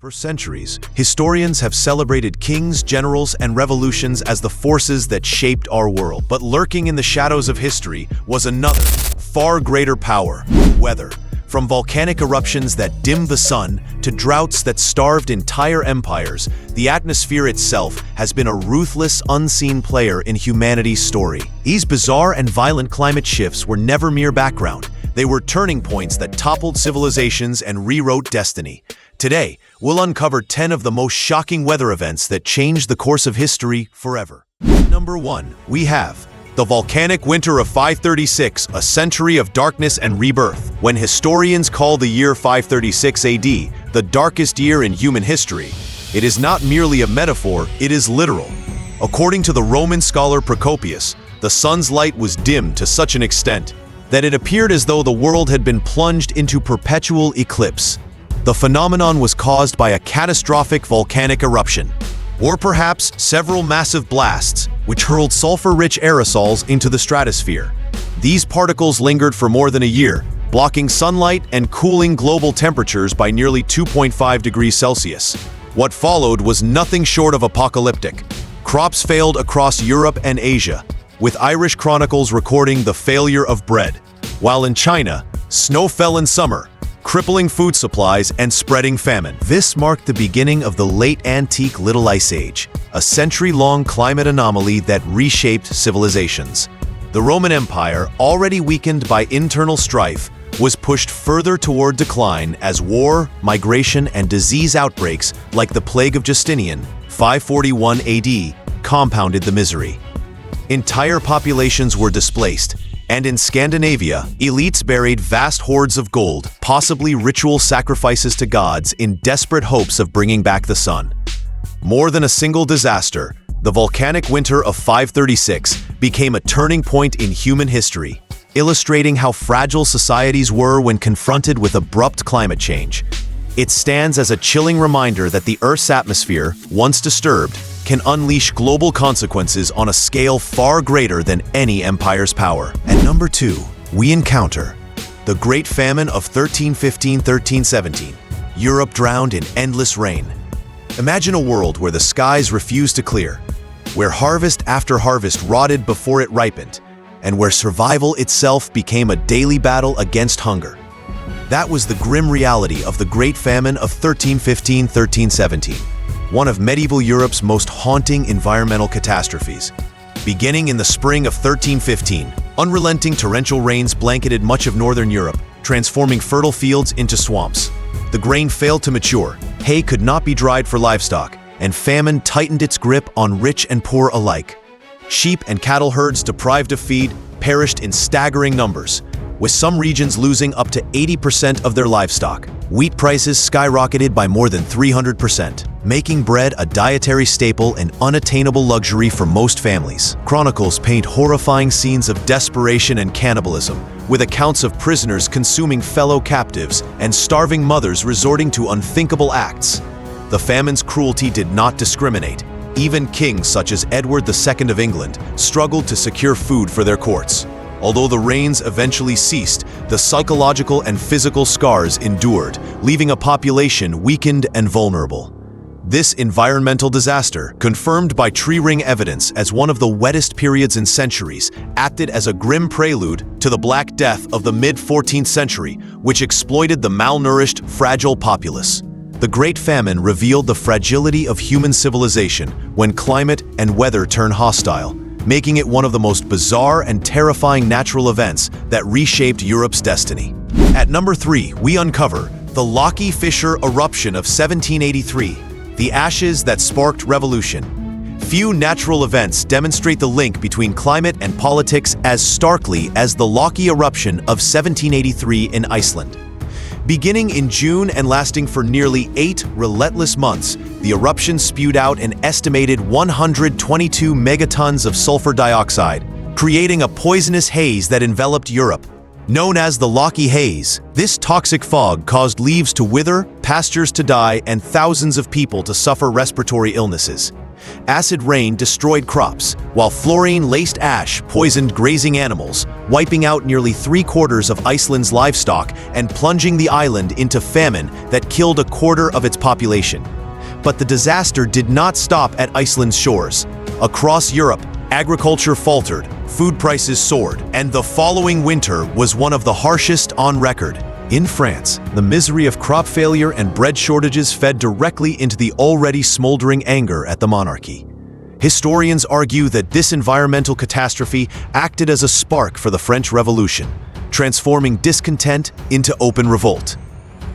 For centuries, historians have celebrated kings, generals, and revolutions as the forces that shaped our world. But lurking in the shadows of history was another, far greater power: weather. From volcanic eruptions that dimmed the sun to droughts that starved entire empires, the atmosphere itself has been a ruthless, unseen player in humanity's story. These bizarre and violent climate shifts were never mere background. They were turning points that toppled civilizations and rewrote destiny. Today, we'll uncover 10 of the most shocking weather events that changed the course of history forever. Number 1, we have the volcanic winter of 536, a century of darkness and rebirth. When historians call the year 536 AD the darkest year in human history, it is not merely a metaphor, it is literal. According to the Roman scholar Procopius, the sun's light was dimmed to such an extent that it appeared as though the world had been plunged into perpetual eclipse. The phenomenon was caused by a catastrophic volcanic eruption, or perhaps several massive blasts, which hurled sulfur-rich aerosols into the stratosphere. These particles lingered for more than a year, blocking sunlight and cooling global temperatures by nearly 2.5 degrees Celsius. What followed was nothing short of apocalyptic. Crops failed across Europe and Asia, with Irish chronicles recording the failure of bread, while in China, snow fell in summer, crippling food supplies and spreading famine. This marked the beginning of the late antique Little Ice Age, a century-long climate anomaly that reshaped civilizations. The Roman Empire, already weakened by internal strife, was pushed further toward decline as war, migration, and disease outbreaks like the Plague of Justinian, 541 AD, compounded the misery. Entire populations were displaced, and in Scandinavia, elites buried vast hoards of gold, possibly ritual sacrifices to gods, in desperate hopes of bringing back the sun. More than a single disaster, the volcanic winter of 536 became a turning point in human history, illustrating how fragile societies were when confronted with abrupt climate change. It stands as a chilling reminder that the Earth's atmosphere, once disturbed, can unleash global consequences on a scale far greater than any empire's power. At number 2, we encounter the Great Famine of 1315-1317. Europe drowned in endless rain. Imagine a world where the skies refused to clear, where harvest after harvest rotted before it ripened, and where survival itself became a daily battle against hunger. That was the grim reality of the Great Famine of 1315-1317. One of medieval Europe's most haunting environmental catastrophes. Beginning in the spring of 1315, unrelenting torrential rains blanketed much of northern Europe, transforming fertile fields into swamps. The grain failed to mature, hay could not be dried for livestock, and famine tightened its grip on rich and poor alike. Sheep and cattle herds, deprived of feed, perished in staggering numbers, with some regions losing up to 80% of their livestock. Wheat prices skyrocketed by more than 300%, making bread a dietary staple and unattainable luxury for most families. Chronicles paint horrifying scenes of desperation and cannibalism, with accounts of prisoners consuming fellow captives and starving mothers resorting to unthinkable acts. The famine's cruelty did not discriminate. Even kings such as Edward II of England struggled to secure food for their courts. Although the rains eventually ceased, the psychological and physical scars endured, leaving a population weakened and vulnerable. This environmental disaster, confirmed by tree ring evidence as one of the wettest periods in centuries, acted as a grim prelude to the Black Death of the mid-14th century, which exploited the malnourished, fragile populace. The Great Famine revealed the fragility of human civilization when climate and weather turn hostile, making it one of the most bizarre and terrifying natural events that reshaped Europe's destiny. At number 3, we uncover the Lochie Fissure eruption of 1783, the ashes that sparked revolution. Few natural events demonstrate the link between climate and politics as starkly as the Lochie eruption of 1783 in Iceland. Beginning in June and lasting for nearly 8 relentless months, the eruption spewed out an estimated 122 megatons of sulfur dioxide, creating a poisonous haze that enveloped Europe. Known as the Lochie Haze, this toxic fog caused leaves to wither, pastures to die, and thousands of people to suffer respiratory illnesses. Acid rain destroyed crops, while fluorine-laced ash poisoned grazing animals, wiping out nearly 3/4 of Iceland's livestock and plunging the island into famine that killed 1/4 of its population. But the disaster did not stop at Iceland's shores. Across Europe, agriculture faltered, food prices soared, and the following winter was one of the harshest on record. In France, the misery of crop failure and bread shortages fed directly into the already smoldering anger at the monarchy. Historians argue that this environmental catastrophe acted as a spark for the French Revolution, transforming discontent into open revolt.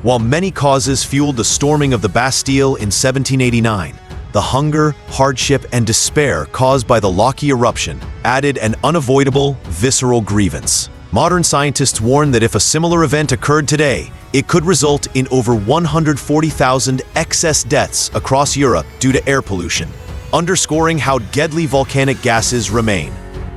While many causes fueled the storming of the Bastille in 1789, the hunger, hardship, and despair caused by the Laki eruption added an unavoidable, visceral grievance. Modern scientists warn that if a similar event occurred today, it could result in over 140,000 excess deaths across Europe due to air pollution, underscoring how deadly volcanic gases remain.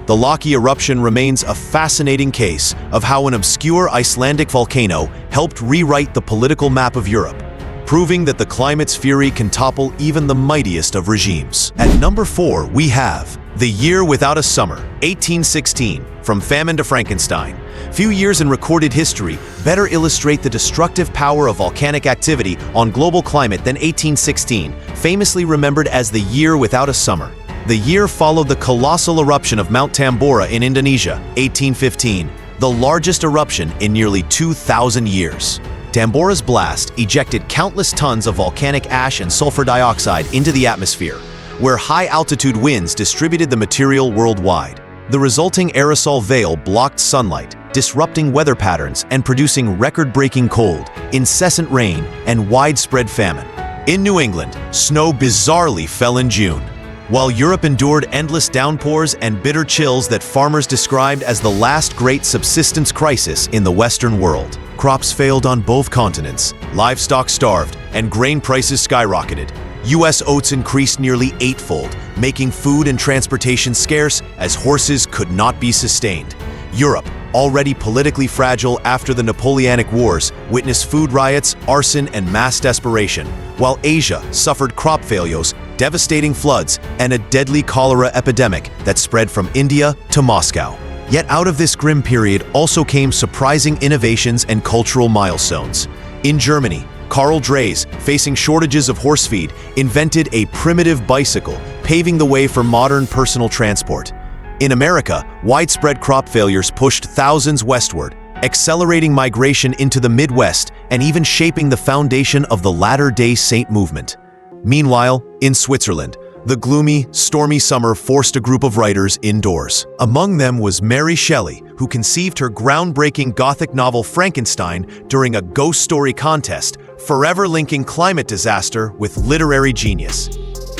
The Laki eruption remains a fascinating case of how an obscure Icelandic volcano helped rewrite the political map of Europe, proving that the climate's fury can topple even the mightiest of regimes. At number 4, we have The Year Without a Summer, 1816, From Famine to Frankenstein. Few years in recorded history better illustrate the destructive power of volcanic activity on global climate than 1816, famously remembered as the Year Without a Summer. The year followed the colossal eruption of Mount Tambora in Indonesia, 1815, the largest eruption in nearly 2,000 years. Tambora's blast ejected countless tons of volcanic ash and sulfur dioxide into the atmosphere, where high-altitude winds distributed the material worldwide. The resulting aerosol veil blocked sunlight, disrupting weather patterns and producing record-breaking cold, incessant rain, and widespread famine. In New England, snow bizarrely fell in June, while Europe endured endless downpours and bitter chills that farmers described as the last great subsistence crisis in the Western world. Crops failed on both continents, livestock starved, and grain prices skyrocketed. U.S. oats increased nearly eightfold, making food and transportation scarce as horses could not be sustained. Europe, already politically fragile after the Napoleonic Wars, witnessed food riots, arson, and mass desperation, while Asia suffered crop failures, devastating floods, and a deadly cholera epidemic that spread from India to Moscow. Yet out of this grim period also came surprising innovations and cultural milestones. In Germany, Karl Dreis, facing shortages of horse feed, invented a primitive bicycle, paving the way for modern personal transport. In America, widespread crop failures pushed thousands westward, accelerating migration into the Midwest and even shaping the foundation of the Latter-day Saint movement. Meanwhile, in Switzerland, the gloomy, stormy summer forced a group of writers indoors. Among them was Mary Shelley, who conceived her groundbreaking Gothic novel Frankenstein during a ghost story contest, forever linking climate disaster with literary genius.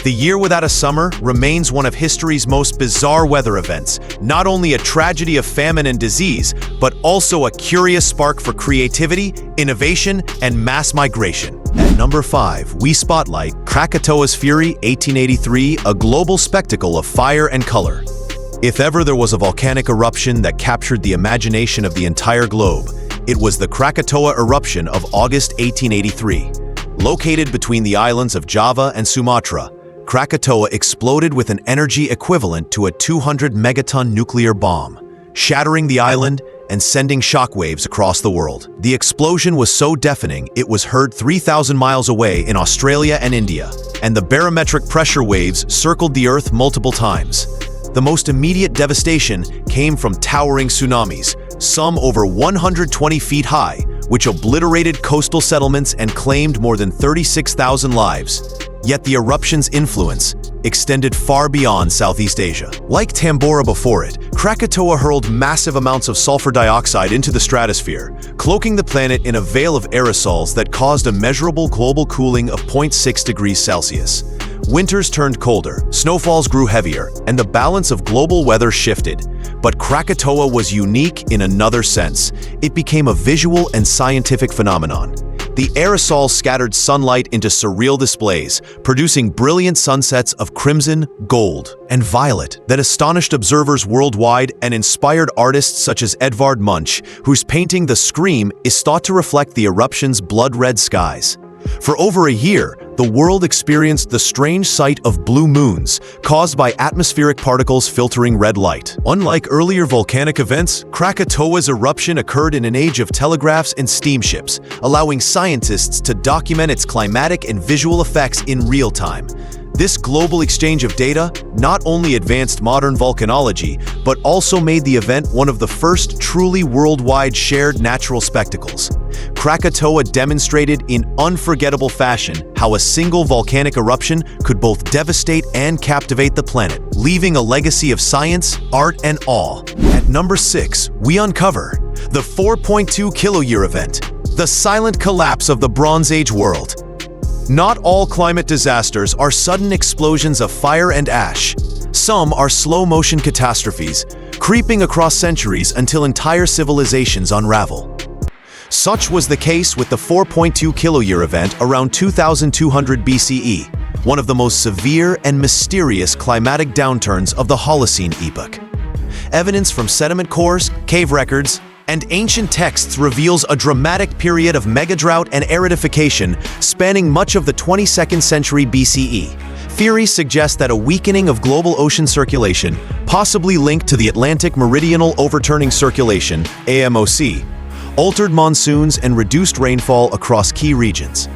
The Year Without a Summer remains one of history's most bizarre weather events, not only a tragedy of famine and disease, but also a curious spark for creativity, innovation, and mass migration. At number 5, we spotlight Krakatoa's Fury, 1883, a global spectacle of fire and color. If ever there was a volcanic eruption that captured the imagination of the entire globe, it was the Krakatoa eruption of August 1883. Located between the islands of Java and Sumatra, Krakatoa exploded with an energy equivalent to a 200-megaton nuclear bomb, shattering the island and sending shockwaves across the world. The explosion was so deafening it was heard 3,000 miles away in Australia and India, and the barometric pressure waves circled the Earth multiple times. The most immediate devastation came from towering tsunamis, some over 120 feet high, which obliterated coastal settlements and claimed more than 36,000 lives. Yet the eruption's influence extended far beyond Southeast Asia. Like Tambora before it, Krakatoa hurled massive amounts of sulfur dioxide into the stratosphere, cloaking the planet in a veil of aerosols that caused a measurable global cooling of 0.6 degrees Celsius. Winters turned colder, snowfalls grew heavier, and the balance of global weather shifted. But Krakatoa was unique in another sense. It became a visual and scientific phenomenon. The aerosols scattered sunlight into surreal displays, producing brilliant sunsets of crimson, gold, and violet that astonished observers worldwide and inspired artists such as Edvard Munch, whose painting The Scream is thought to reflect the eruption's blood-red skies. For over a year, the world experienced the strange sight of blue moons caused by atmospheric particles filtering red light. Unlike earlier volcanic events, Krakatoa's eruption occurred in an age of telegraphs and steamships, allowing scientists to document its climatic and visual effects in real time. This global exchange of data not only advanced modern volcanology, but also made the event one of the first truly worldwide shared natural spectacles. Krakatoa demonstrated in unforgettable fashion how a single volcanic eruption could both devastate and captivate the planet, leaving a legacy of science, art, and awe. At number 6, we uncover the 4.2 kiloyear event, the silent collapse of the Bronze Age world. Not all climate disasters are sudden explosions of fire and ash. Some are slow-motion catastrophes, creeping across centuries until entire civilizations unravel. Such was the case with the 4.2 kiloyear event around 2200 BCE, one of the most severe and mysterious climatic downturns of the Holocene epoch. Evidence from sediment cores, cave records, and ancient texts reveals a dramatic period of megadrought and aridification spanning much of the 22nd century BCE. Theories suggest that a weakening of global ocean circulation, possibly linked to the Atlantic Meridional Overturning Circulation (AMOC), altered monsoons and reduced rainfall across key regions.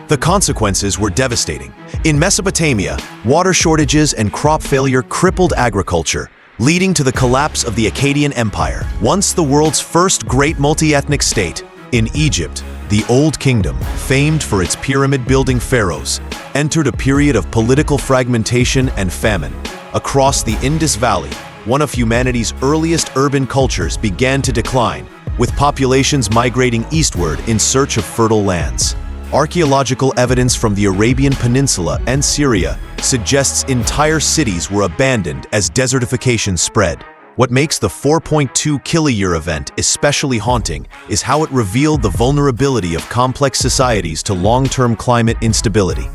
The consequences were devastating. In Mesopotamia, water shortages and crop failure crippled agriculture, leading to the collapse of the Akkadian Empire, once the world's first great multi-ethnic state. In Egypt, the Old Kingdom, famed for its pyramid-building pharaohs, entered a period of political fragmentation and famine. Across the Indus Valley, one of humanity's earliest urban cultures began to decline, with populations migrating eastward in search of fertile lands. Archaeological evidence from the Arabian Peninsula and Syria suggests entire cities were abandoned as desertification spread. What makes the 4.2 kiloyear event especially haunting is how it revealed the vulnerability of complex societies to long-term climate instability.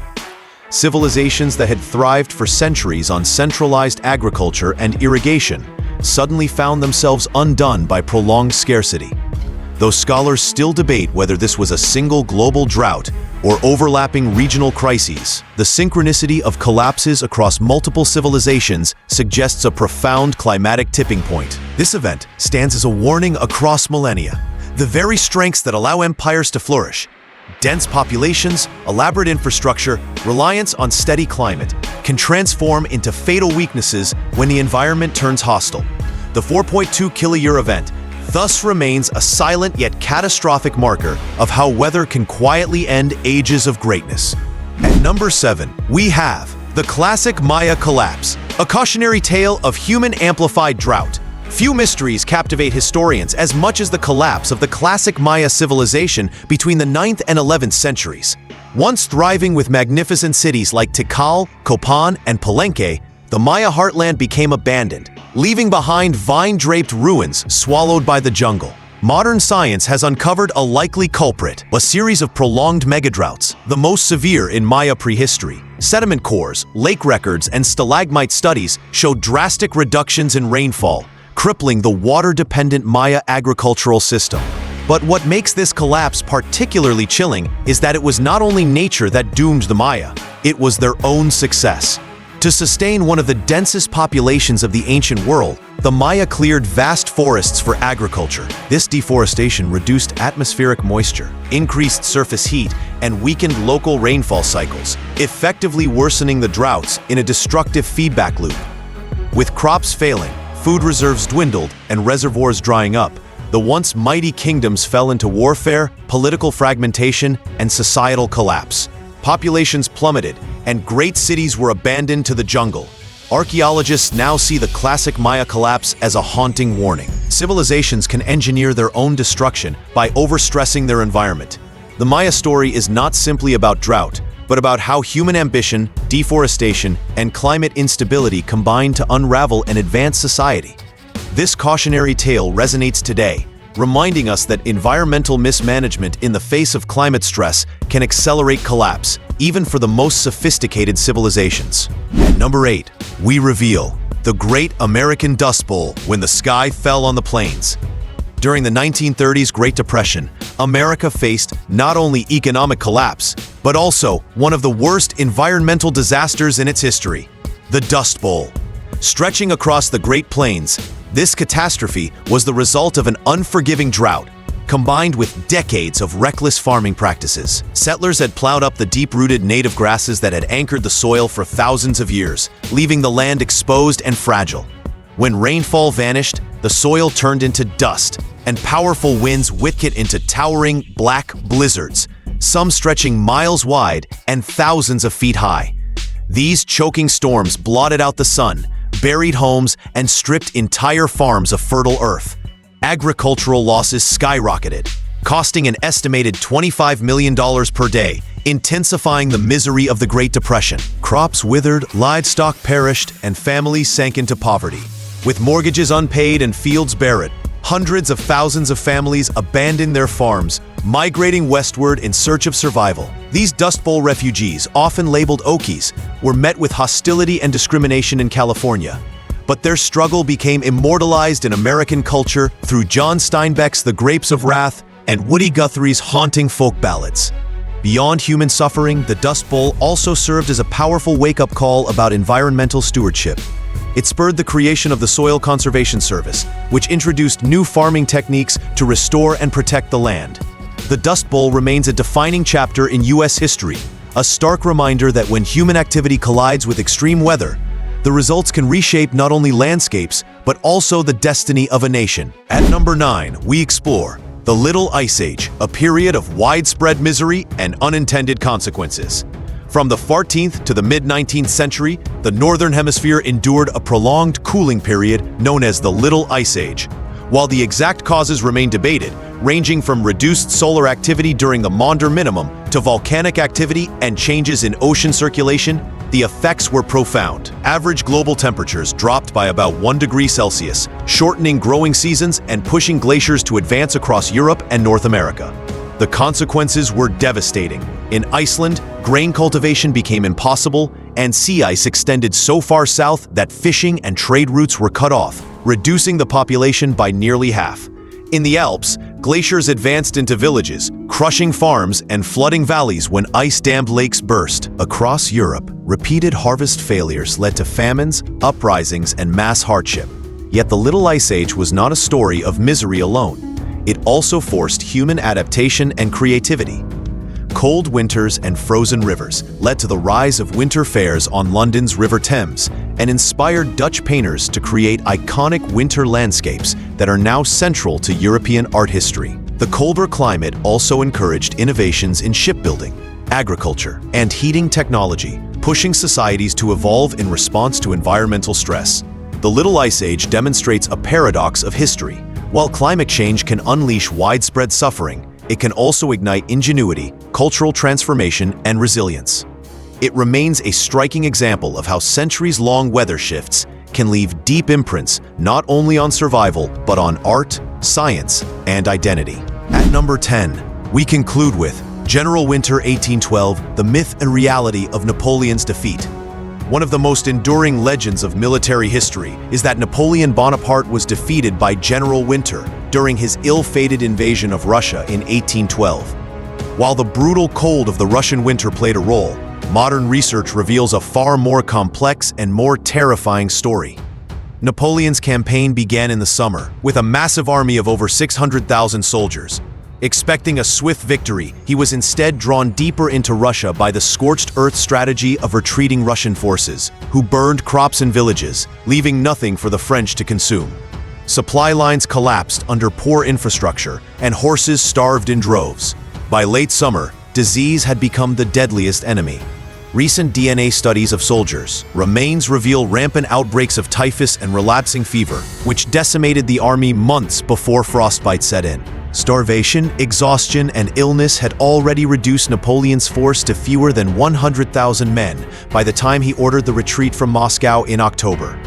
Civilizations that had thrived for centuries on centralized agriculture and irrigation suddenly found themselves undone by prolonged scarcity. Though scholars still debate whether this was a single global drought or overlapping regional crises, the synchronicity of collapses across multiple civilizations suggests a profound climatic tipping point. This event stands as a warning across millennia. The very strengths that allow empires to flourish, dense populations, elaborate infrastructure, reliance on steady climate, can transform into fatal weaknesses when the environment turns hostile. The 4.2 kiloyear event thus remains a silent yet catastrophic marker of how weather can quietly end ages of greatness. At number 7, we have the classic Maya collapse, a cautionary tale of human-amplified drought. Few mysteries captivate historians as much as the collapse of the classic Maya civilization between the 9th and 11th centuries. Once thriving with magnificent cities like Tikal, Copan, and Palenque, the Maya heartland became abandoned, leaving behind vine-draped ruins swallowed by the jungle. Modern science has uncovered a likely culprit, a series of prolonged megadroughts, the most severe in Maya prehistory. Sediment cores, lake records, and stalagmite studies show drastic reductions in rainfall, crippling the water-dependent Maya agricultural system. But what makes this collapse particularly chilling is that it was not only nature that doomed the Maya, it was their own success. To sustain one of the densest populations of the ancient world, the Maya cleared vast forests for agriculture. This deforestation reduced atmospheric moisture, increased surface heat, and weakened local rainfall cycles, effectively worsening the droughts in a destructive feedback loop. With crops failing, food reserves dwindled, and reservoirs drying up, the once mighty kingdoms fell into warfare, political fragmentation, and societal collapse. Populations plummeted, and great cities were abandoned to the jungle. Archaeologists now see the classic Maya collapse as a haunting warning. Civilizations can engineer their own destruction by overstressing their environment. The Maya story is not simply about drought, but about how human ambition, deforestation, and climate instability combine to unravel an advanced society. This cautionary tale resonates today, reminding us that environmental mismanagement in the face of climate stress can accelerate collapse, even for the most sophisticated civilizations. At number 8, we reveal the Great American Dust Bowl when the sky fell on the plains. During the 1930s Great Depression, America faced not only economic collapse, but also one of the worst environmental disasters in its history, the Dust Bowl. Stretching across the Great Plains, this catastrophe was the result of an unforgiving drought, combined with decades of reckless farming practices. Settlers had plowed up the deep-rooted native grasses that had anchored the soil for thousands of years, leaving the land exposed and fragile. When rainfall vanished, the soil turned into dust, and powerful winds whipped it into towering black blizzards, some stretching miles wide and thousands of feet high. These choking storms blotted out the sun, buried homes, and stripped entire farms of fertile earth. Agricultural losses skyrocketed, costing an estimated $25 million per day, intensifying the misery of the Great Depression. Crops withered, livestock perished, and families sank into poverty. With mortgages unpaid and fields barren, hundreds of thousands of families abandoned their farms, migrating westward in search of survival. These Dust Bowl refugees, often labeled Okies, were met with hostility and discrimination in California. But their struggle became immortalized in American culture through John Steinbeck's The Grapes of Wrath and Woody Guthrie's haunting folk ballads. Beyond human suffering, the Dust Bowl also served as a powerful wake-up call about environmental stewardship. It spurred the creation of the Soil Conservation Service, which introduced new farming techniques to restore and protect the land. The Dust Bowl remains a defining chapter in U.S. history, a stark reminder that when human activity collides with extreme weather, the results can reshape not only landscapes, but also the destiny of a nation. At number 9, we explore the Little Ice Age, a period of widespread misery and unintended consequences. From the 14th to the mid-19th century, the Northern Hemisphere endured a prolonged cooling period known as the Little Ice Age. While the exact causes remain debated, ranging from reduced solar activity during the Maunder Minimum to volcanic activity and changes in ocean circulation, the effects were profound. Average global temperatures dropped by about 1 degree Celsius, shortening growing seasons and pushing glaciers to advance across Europe and North America. The consequences were devastating. In Iceland, grain cultivation became impossible, and sea ice extended so far south that fishing and trade routes were cut off, reducing the population by nearly half. In the Alps, glaciers advanced into villages, crushing farms and flooding valleys when ice-dammed lakes burst. Across Europe, repeated harvest failures led to famines, uprisings, and mass hardship. Yet the Little Ice Age was not a story of misery alone. It also forced human adaptation and creativity. Cold winters and frozen rivers led to the rise of winter fairs on London's River Thames and inspired Dutch painters to create iconic winter landscapes that are now central to European art history. The colder climate also encouraged innovations in shipbuilding, agriculture, and heating technology, pushing societies to evolve in response to environmental stress. The Little Ice Age demonstrates a paradox of history. While climate change can unleash widespread suffering, it can also ignite ingenuity, cultural transformation, and resilience. It remains a striking example of how centuries-long weather shifts can leave deep imprints not only on survival, but on art, science, and identity. At number 10, we conclude with General Winter 1812, the myth and reality of Napoleon's defeat. One of the most enduring legends of military history is that Napoleon Bonaparte was defeated by General Winter during his ill-fated invasion of Russia in 1812. While the brutal cold of the Russian winter played a role, modern research reveals a far more complex and more terrifying story. Napoleon's campaign began in the summer, with a massive army of over 600,000 soldiers. Expecting a swift victory, he was instead drawn deeper into Russia by the scorched earth strategy of retreating Russian forces, who burned crops and villages, leaving nothing for the French to consume. Supply lines collapsed under poor infrastructure, and horses starved in droves. By late summer, disease had become the deadliest enemy. Recent DNA studies of soldiers' remains reveal rampant outbreaks of typhus and relapsing fever, which decimated the army months before frostbite set in. Starvation, exhaustion, and illness had already reduced Napoleon's force to fewer than 100,000 men by the time he ordered the retreat from Moscow in October.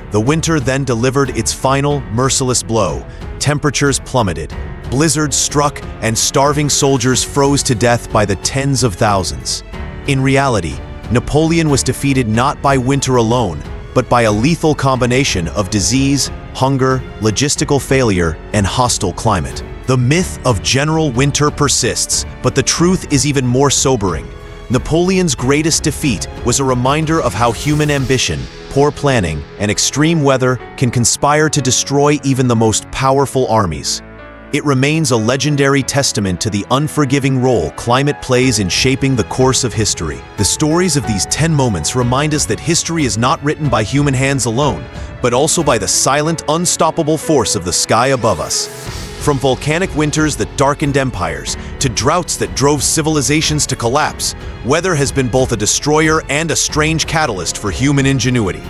The winter then delivered its final, merciless blow. Temperatures plummeted, blizzards struck, and starving soldiers froze to death by the tens of thousands. In reality, Napoleon was defeated not by winter alone, but by a lethal combination of disease, hunger, logistical failure, and hostile climate. The myth of General Winter persists, but the truth is even more sobering. Napoleon's greatest defeat was a reminder of how human ambition, poor planning, and extreme weather can conspire to destroy even the most powerful armies. It remains a legendary testament to the unforgiving role climate plays in shaping the course of history. The stories of these 10 moments remind us that history is not written by human hands alone, but also by the silent, unstoppable force of the sky above us. From volcanic winters that darkened empires, to droughts that drove civilizations to collapse, weather has been both a destroyer and a strange catalyst for human ingenuity.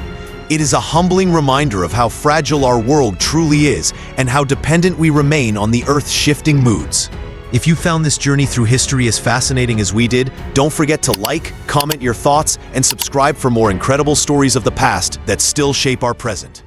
It is a humbling reminder of how fragile our world truly is and how dependent we remain on the Earth's shifting moods. If you found this journey through history as fascinating as we did, don't forget to like, comment your thoughts, and subscribe for more incredible stories of the past that still shape our present.